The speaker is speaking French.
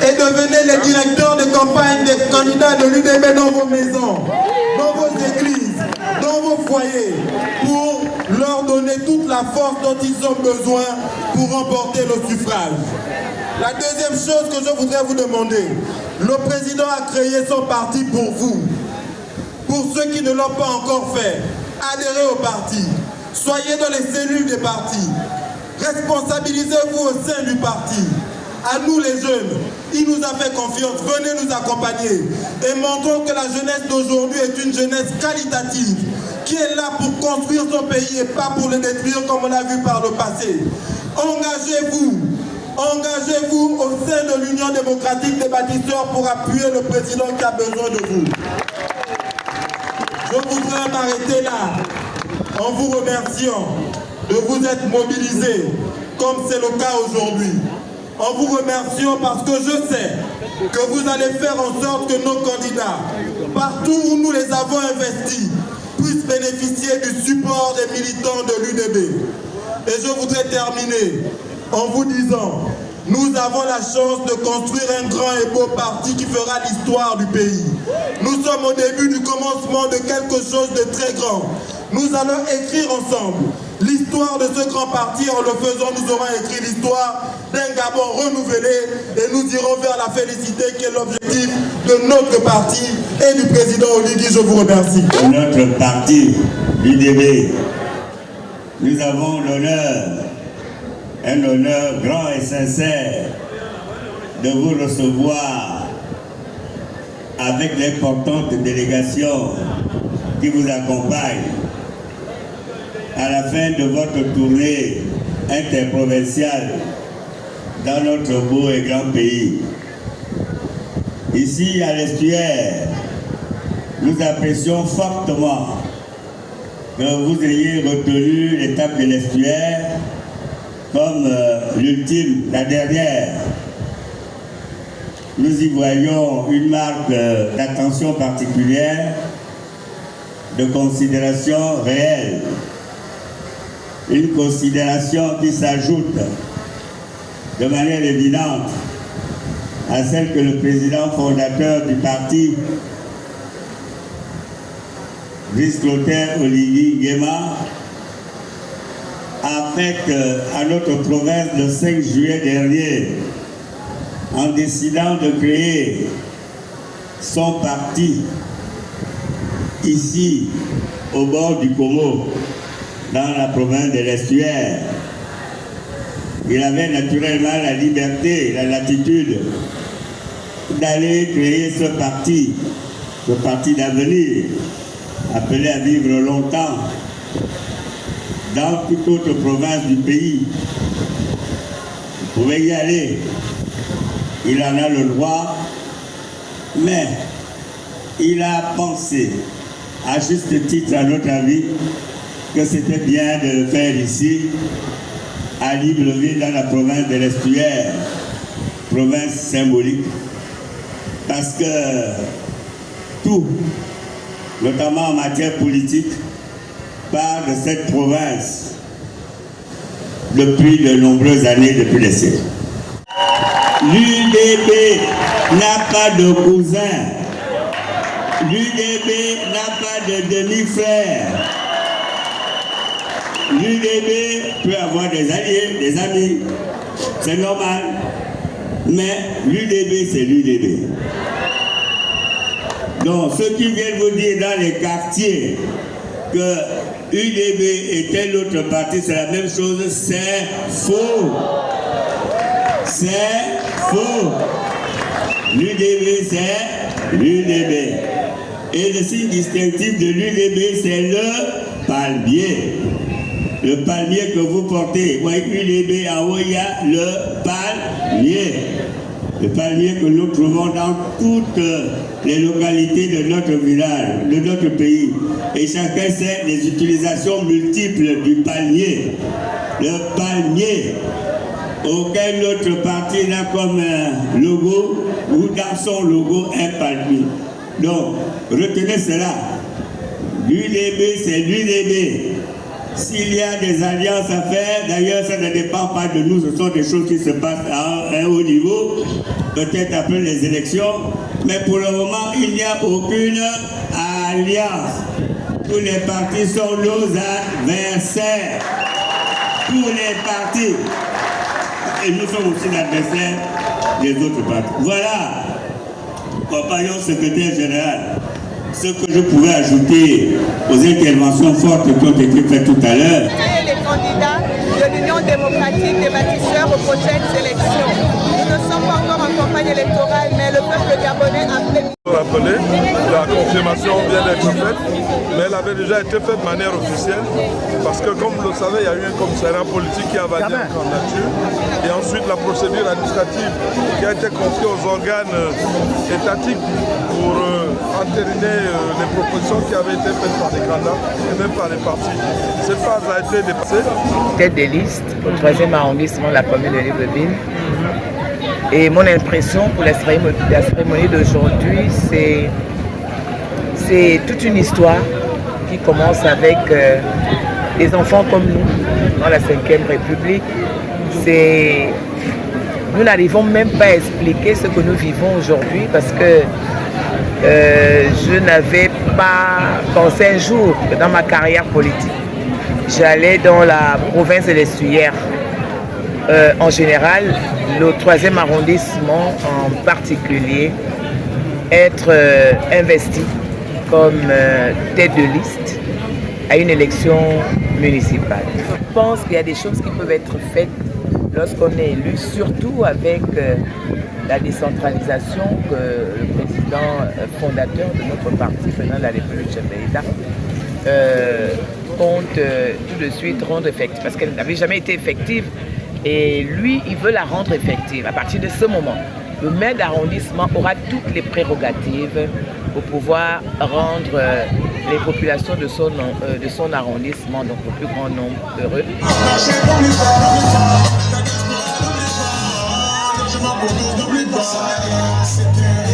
Et devenez les directeurs de campagne des candidats de l'UDB dans vos maisons, dans vos églises, dans vos foyers, pour leur donner toute la force dont ils ont besoin pour remporter le suffrage. La deuxième chose que je voudrais vous demander, le président a créé son parti pour vous. Pour ceux qui ne l'ont pas encore fait, adhérez au parti. Soyez dans les cellules des partis. Responsabilisez-vous au sein du parti. À nous les jeunes, il nous a fait confiance. Venez nous accompagner et montrons que la jeunesse d'aujourd'hui est une jeunesse qualitative qui est là pour construire son pays et pas pour le détruire comme on l'a vu par le passé. Engagez-vous. Engagez-vous au sein de l'Union démocratique des bâtisseurs pour appuyer le président qui a besoin de vous. Je voudrais m'arrêter là en vous remerciant de vous être mobilisés comme c'est le cas aujourd'hui. En vous remerciant parce que je sais que vous allez faire en sorte que nos candidats, partout où nous les avons investis, puissent bénéficier du support des militants de l'UDB. Et je voudrais terminer en vous disant, nous avons la chance de construire un grand et beau parti qui fera l'histoire du pays. Nous sommes au début du commencement de quelque chose de très grand. Nous allons écrire ensemble l'histoire de ce grand parti. En le faisant, nous aurons écrit l'histoire d'un Gabon renouvelé et nous irons vers la félicité qui est l'objectif de notre parti et du président Oligui. Je vous remercie. Notre parti, l'UDB, nous avons l'honneur, un honneur grand et sincère de vous recevoir avec l'importante délégation qui vous accompagne à la fin de votre tournée interprovinciale dans notre beau et grand pays. Ici à l'Estuaire, nous apprécions fortement que vous ayez retenu l'étape de l'Estuaire comme l'ultime, la dernière. Nous y voyons une marque d'attention particulière, de considération réelle. Une considération qui s'ajoute de manière évidente à celle que le président fondateur du parti, Brice-Clotaire Oligui Nguema, a fait à notre province le 5 juillet dernier, en décidant de créer son parti ici, au bord du Congo, dans la province de l'Estuaire. Il avait naturellement la liberté, la latitude d'aller créer ce parti d'avenir, appelé à vivre longtemps, dans toute autre province du pays. Vous pouvez y aller, il en a le droit, mais il a pensé, à juste titre à notre avis, que c'était bien de le faire ici, à Libreville, dans la province de l'Estuaire, province symbolique, parce que tout, notamment en matière politique, part de cette province depuis de nombreuses années, depuis les siècles. L'UDB n'a pas de cousin, l'UDB n'a pas de demi-frère. L'UDB peut avoir des alliés, des amis, c'est normal, mais l'UDB c'est l'UDB. Donc ceux qui viennent vous dire dans les quartiers que UDB et tel autre parti c'est la même chose, c'est faux. C'est faux. L'UDB c'est l'UDB. Et le signe distinctif de l'UDB c'est le palmier. Le palmier que vous portez, vous voyez l'UDB en haut, il y a le palmier. Le palmier que nous trouvons dans toutes les localités de notre village, de notre pays. Et chacun sait les utilisations multiples du palmier. Le palmier, aucun autre parti n'a comme logo ou dans son logo un palmier. Donc, retenez cela. L'UDB, c'est l'UDB. S'il y a des alliances à faire, d'ailleurs ça ne dépend pas de nous, ce sont des choses qui se passent à un haut niveau, peut-être après les élections, mais pour le moment il n'y a aucune alliance. Tous les partis sont nos adversaires. Tous les partis. Et nous sommes aussi l'adversaire des autres partis. Voilà, compagnon secrétaire général, ce que je pouvais ajouter aux interventions fortes qui ont été faites tout à l'heure. Les candidats de l'Union démocratique des bâtisseurs aux prochaines élections. Nous ne sommes pas encore en campagne électorale, mais le peuple gabonais a fait... Rappeler, la confirmation vient d'être faite, mais elle avait déjà été faite de manière officielle, parce que comme vous le savez, il y a eu un commissariat politique qui a validé la candidature, et ensuite la procédure administrative qui a été confiée aux organes étatiques pour entériner les propositions qui avaient été faites par les candidats et même par les partis. Cette phase a été dépassée. Tête de liste au 3e arrondissement de la commune de Libreville. Et mon impression pour la cérémonie d'aujourd'hui, c'est toute une histoire qui commence avec des enfants comme nous dans la 5e République. Nous n'arrivons même pas à expliquer ce que nous vivons aujourd'hui parce que je n'avais pas pensé un jour que dans ma carrière politique, j'allais dans la province de l'Estuaire. En général, le 3e arrondissement en particulier, être investi comme tête de liste à une élection municipale. Je pense qu'il y a des choses qui peuvent être faites lorsqu'on est élu, surtout avec la décentralisation que le président fondateur de notre parti, président de la République, chef de l'État, compte tout de suite rendre effective, parce qu'elle n'avait jamais été effective. Et lui, il veut la rendre effective. À partir de ce moment, le maire d'arrondissement aura toutes les prérogatives pour pouvoir rendre les populations de son arrondissement, donc le plus grand nombre, heureux. Je